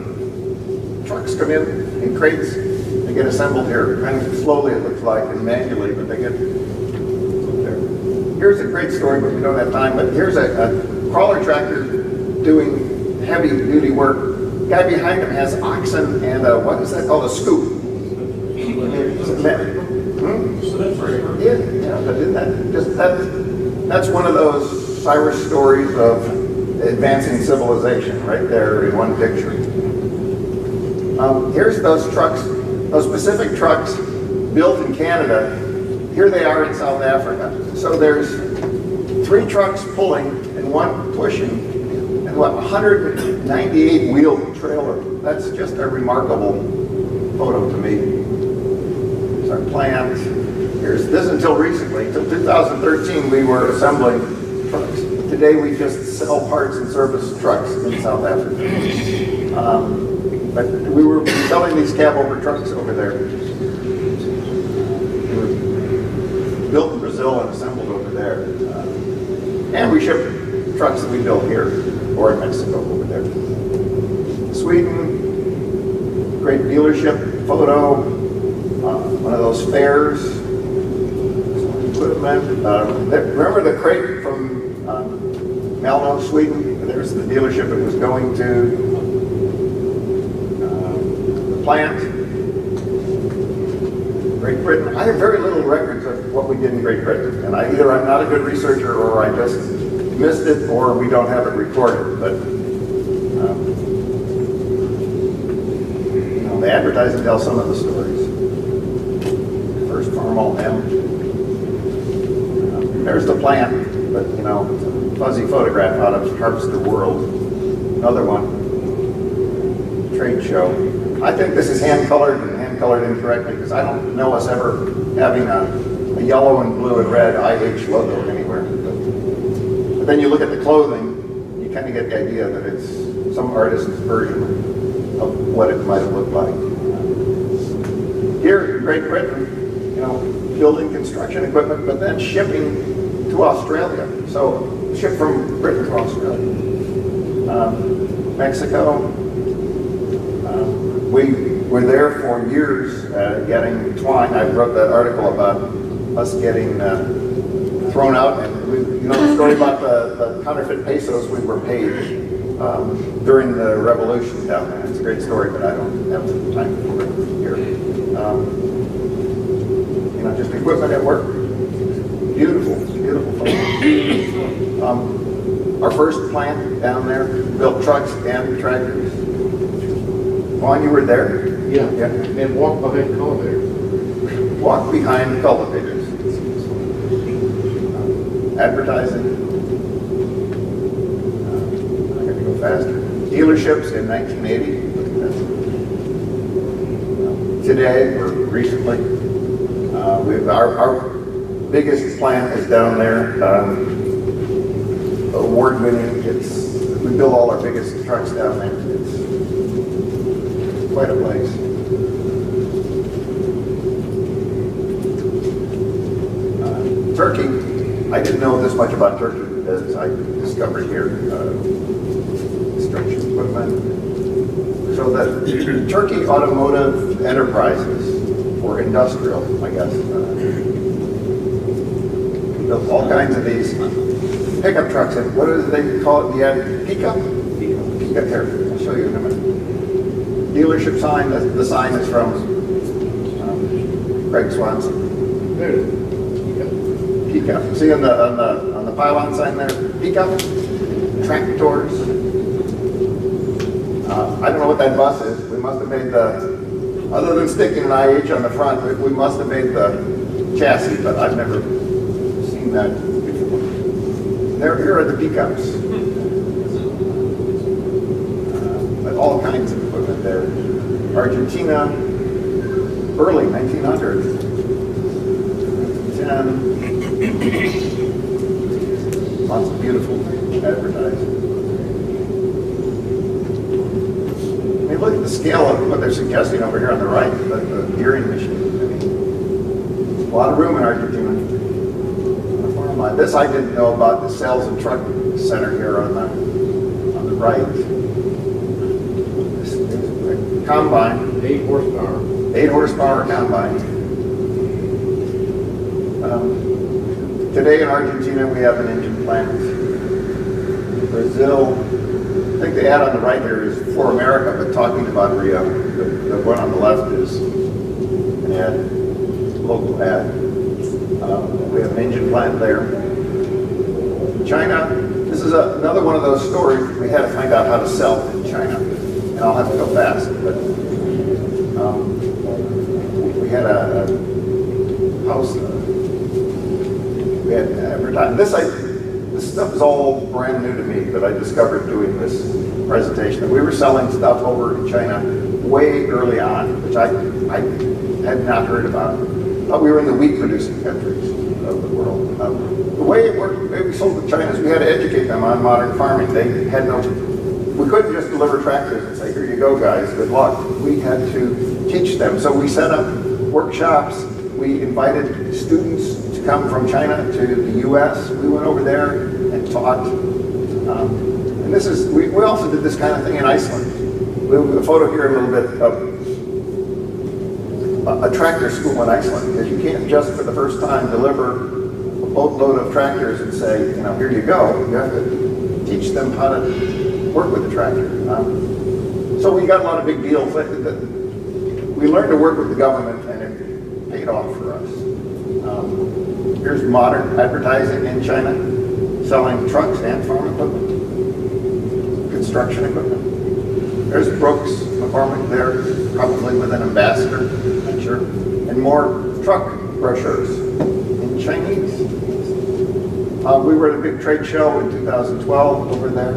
Trucks come in crates, they get assembled here, kind of slowly it looks like, and manually, but they get there. Here's a great story, but we don't have time, but here's a crawler tractor doing heavy duty work. Guy behind him has oxen and what is that called, a scoop? Yeah, but isn't that just, that's one of those Cyrus stories of advancing civilization right there in one picture. Here's those trucks, those specific trucks built in Canada. Here they are in South Africa. So there's 3 trucks pulling and 1 pushing, and what, 198 wheel trailer. That's just a remarkable photo to me. Here's our plant. This until recently, until 2013, we were assembling trucks. Today we just sell parts and service trucks in South Africa. But we were selling these cab-over trucks over there. They were built in Brazil and assembled over there. And we ship trucks that we build here or in Mexico over there. Sweden, great dealership photo, one of those fairs. Equipment. Remember the crate from Malmö, Sweden? There's the dealership it was going to. Plant, Great Britain. I have very little records of what we did in Great Britain, and either I'm not a good researcher or I just missed it or we don't have it recorded. But you know, the advertising tells some of the stories. First Farmall M. There's the plant, but you know, fuzzy photograph out of Harvester World. Another one. Trade show. I think this is hand-colored and hand-colored incorrectly because I don't know us ever having a yellow and blue and red IH logo anywhere. But then you look at the clothing, you kind of get the idea that it's some artist's version of what it might have looked like. Here in Great Britain, you know, building construction equipment, but then shipping to Australia. So ship from Britain to Australia. Mexico. We were there for years getting twine. I wrote that article about us getting thrown out. And you know the story about the counterfeit pesos we were paid during the revolution down there. It's a great story, but I don't have the time for it here. You know, just equipment at work. Beautiful, beautiful photo. Our first plant down there built trucks and tractors. Juan, you were there? Yeah. Yeah. And walk behind cultivators. Walk behind cultivators. Advertising. I'm going to go faster. Dealerships in 1980. Today, or recently, our biggest plant is down there. Award-winning. We build all our biggest trucks down there. It's quite a place. Turkey. I didn't know this much about Turkey as I discovered here. Construction equipment. So that Turkey Automotive Enterprises, or industrial, I guess, built all kinds of these pickup trucks. And what do they call it in the end? Pickup? Pickup. Here, I'll show you in a minute. Dealership sign. The sign is from Craig Swanson. There it is. Pickup. See on the pylon sign there? Pickup. Tractors. I don't know what that bus is. We must have made other than sticking an IH on the front, we must have made the chassis, but I've never seen that before. Here are the pickups. All kinds of equipment there. Argentina, early 1900s. 10. Lots of beautiful advertising. I mean, look at the scale of what they're suggesting over here on the right, the gearing machine. I mean, a lot of room in Argentina. This I didn't know about, the sales and truck center here on the right. Combine. 8 horsepower. 8 horsepower combine. Today in Argentina we have an engine plant. Brazil, I think the ad on the right here is for America, but talking about Rio. The one on the left is an ad, local ad. We have an engine plant there. China, this is another one of those stories we had to find out how to sell in China. And I'll have to go fast, but we had a house. We had advertising. This stuff is all brand new to me that I discovered doing this presentation. And we were selling stuff over in China way early on, which I had not heard about. We were in the wheat producing countries of the world. The way it worked, the way we sold to China is we had to educate them on modern farming. They had we couldn't just deliver tractors and say, here you go guys, good luck. We had to teach them. So we set up workshops. We invited students to come from China to the US. We went over there and taught. And this is, we also did this kind of thing in Iceland. We have a photo here a little bit of a tractor school in Iceland, because you can't just for the first time deliver a boatload of tractors and say, you know, here you go. You have to teach them how to work with the tractor. So we got a lot of big deals. We learned to work with the government, and it paid off for us. Here's modern advertising in China, selling trucks and farm equipment, construction equipment. There's Brooks, McCormick there, probably with an ambassador, I'm sure, and more truck brochures in Chinese. We were at a big trade show in 2012 over there.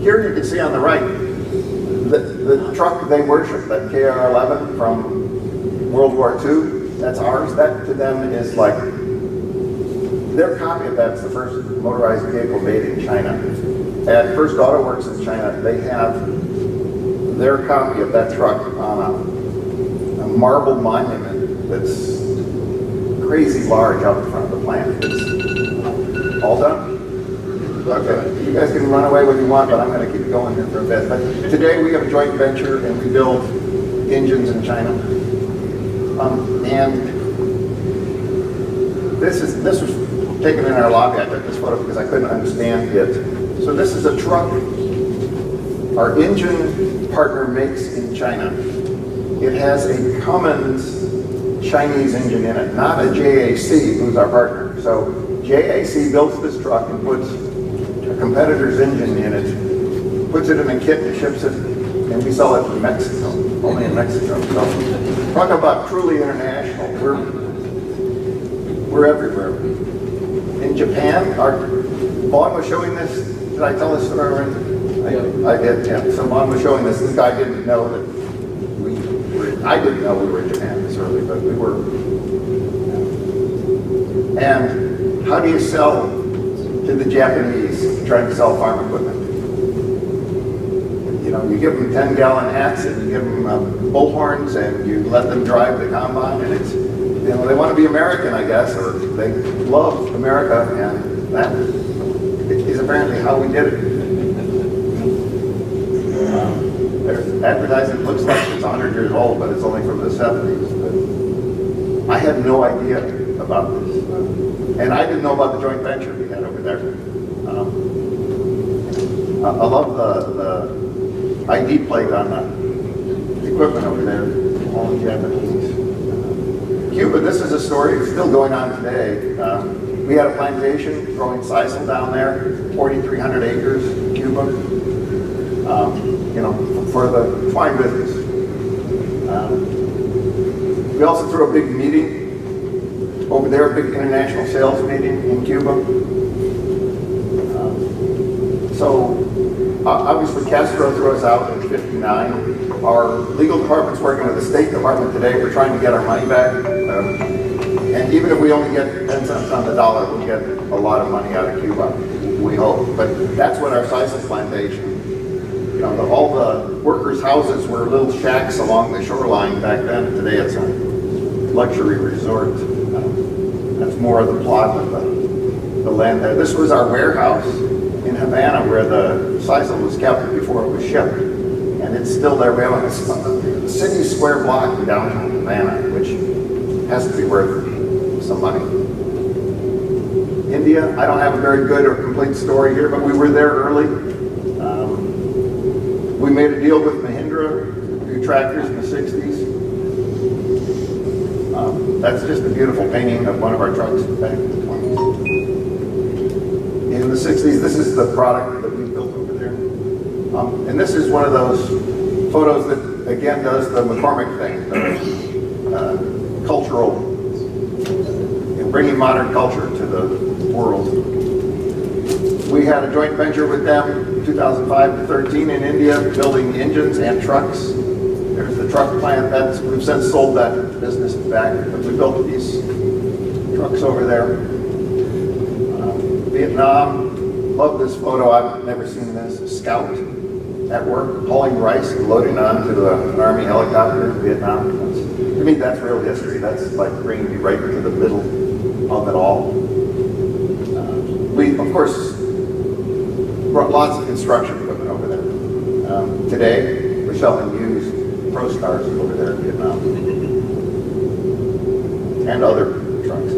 Here you can see on the right, the truck they worship, that KR-11 from World War II, that's ours. That to them is like, their copy of that's the first motorized vehicle made in China. At First Auto Works in China, they have their copy of that truck on a marble monument that's crazy large out in front of the plant. It's all done. Okay, you guys can run away when you want, but I'm going to keep going here for a bit. But today we have a joint venture and we build engines in China. And this was taken in our lobby. I took this photo because I couldn't understand it. So this is a truck our engine partner makes in China. It has a Cummins Chinese engine in it, not a JAC, who's our partner. So JAC builds this truck and puts a competitor's engine in it, puts it in a kit and ships it, and we sell it in Mexico, only in Mexico. So talk about truly international. We're everywhere. In Japan, Vaughn was showing this. Did I tell this story already? I did, yeah. So Vaughn was showing this. This guy didn't know that I didn't know we were in Japan this early, but we were. And how do you sell to the Japanese trying to sell farm equipment? You know, you give them 10-gallon hats and you give them bullhorns and you let them drive the combine, and it's, you know, they want to be American, I guess, or they love America, and that is apparently how we did it. Their advertising looks like it's 100 years old, but it's only from the 70s. But I had no idea about this. And I didn't know about the joint venture we had over there. I love the ID plate on the equipment over there, all the Japanese. Cuba, this is a story, it's still going on today. We had a plantation growing sisal down there, 4,300 acres in Cuba. You know, for the twine business. We also threw a big meeting over there, a big international sales meeting in Cuba. So obviously Castro threw us out in '59. Our legal department's working with the State Department today. We're trying to get our money back. And even if we only get 10 cents on the dollar, we'll get a lot of money out of Cuba, we hope. But that's what our sisal plantation. You know, all the workers' houses were little shacks along the shoreline back then. Today it's a luxury resort. That's more of the plot of the land there. This was our warehouse in Havana where the sisal was kept before it was shipped. And it's still there. We have a city square block in downtown Havana, which has to be worth some money. India, I don't have a very good or complete story here, but we were there early. We made a deal with Mahindra, new tractors in the 60s. That's just a beautiful painting of one of our trucks back in the 20s. In the 60s, this is the product that we built over there. And this is one of those photos that, again, does the McCormick thing, the cultural, bringing modern culture to the world. We had a joint venture with them 2005 to 13 in India, building engines and trucks. There's the truck plant. We've since sold that business back, but we built these trucks over there. Vietnam, love this photo. I've never seen this. A scout at work, hauling rice and loading onto an Army helicopter in Vietnam. To me, that's real history. That's like bringing me right into the middle of it all. We, of course, brought lots of construction equipment over there. Today, we're selling used ProStars over there in Vietnam. And other trucks.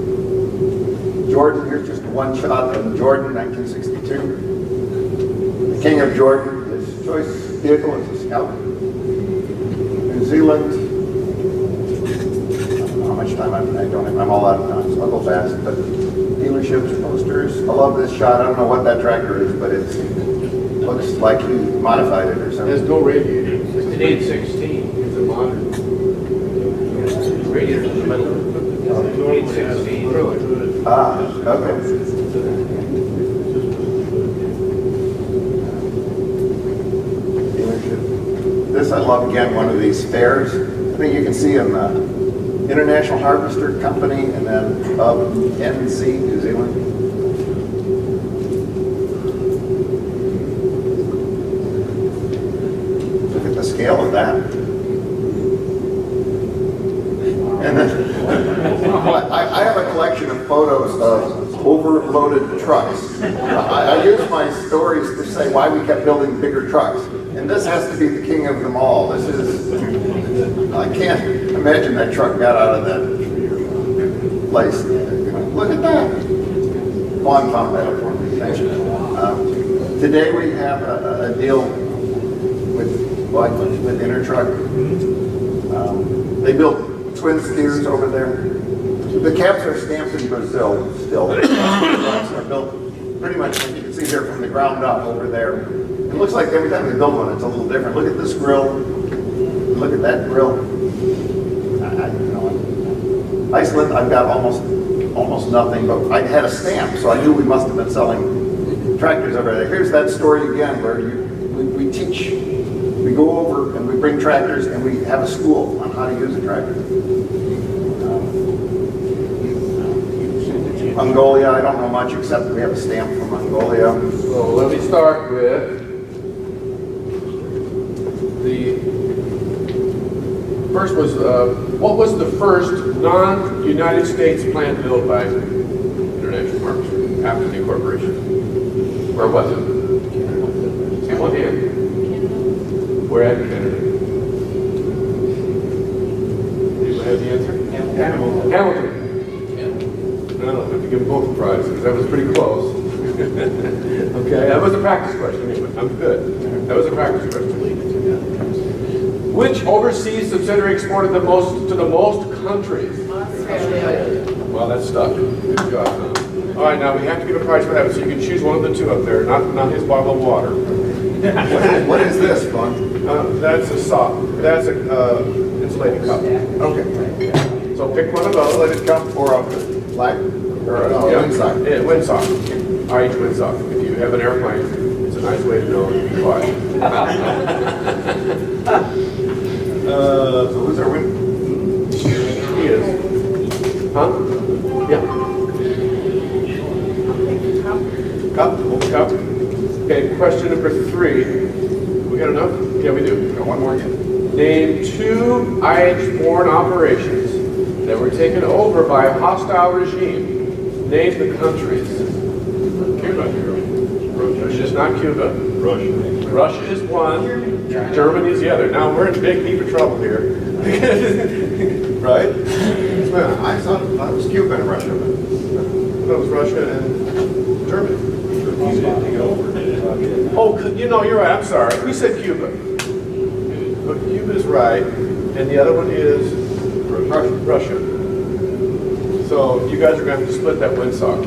Jordan, here's just one shot of Jordan, 1962. The King of Jordan, his choice vehicle is a Scout. New Zealand. I don't know how much time I'm all out of time, so I'll go fast. But dealerships, posters. I love this shot. I don't know what that tractor is, but it looks like he modified it or something. There's no radiator. It's an 816. It's a modern. Radiator in the middle. 2016. Really? Okay. This I love, again, one of these fairs. I think you can see in the International Harvester Company and then NZ, New Zealand. Look at the scale of that. And then I have a collection of photos of overloaded trucks. I use my stories to say why we kept building bigger trucks. And this has to be the king of them all. This is, I can't imagine that truck got out of that place. Look at that. Vaughn found that for me. Thank you. Today we have a deal with Intertruck. They built twin steers over there. The cabs are stamped in Brazil still. The trucks are built pretty much, like you can see here, from the ground up over there. It looks like every time they build one, it's a little different. Look at this grill. Look at that grill. Iceland, I've got almost nothing, but I had a stamp, so I knew we must have been selling tractors over there. Here's that story again, where we teach, we go over and we bring tractors and we have a school on how to use a tractor. Mongolia, I don't know much except we have a stamp from Mongolia. So let me start with the first was, what was the first non-United States plant built by International Harvester after the incorporation? Where was it? See one hand. Where at Canada? Anybody have the answer? Hamilton. No, I have to give them both a prize because that was pretty close. Okay, that was a practice question anyway. I'm good. That was a practice question. Which overseas subsidiary exported the most to the most countries? Australia. Well, that's stuck. Good job. All right, now we have to give a prize for that, so you can choose one of the two up there, not his bottle of water. What is this, Vaughn? That's a sock. That's a insulating cup. Okay. So pick one of those. Let it come for a flag or a inside. Yeah, windsock. RH windsock. If you have an airplane, it's a nice way to know why. So who's our win? He is. Huh? Yeah. Cup. Cup. Okay, question number 3. We got enough? Yeah, we do. Got one more again. Name 2 IH-borne operations that were taken over by a hostile regime. Name the countries. Cuba. Russia is not Cuba. Russia is one. Germany is the other. Now we're in big heap of trouble here. Right? I thought it was Cuba and Russia. That was Russia and Germany. Oh, you're right. I'm sorry. We said Cuba. But Cuba is right, and the other one is Russia. So you guys are going to have to split that windsock.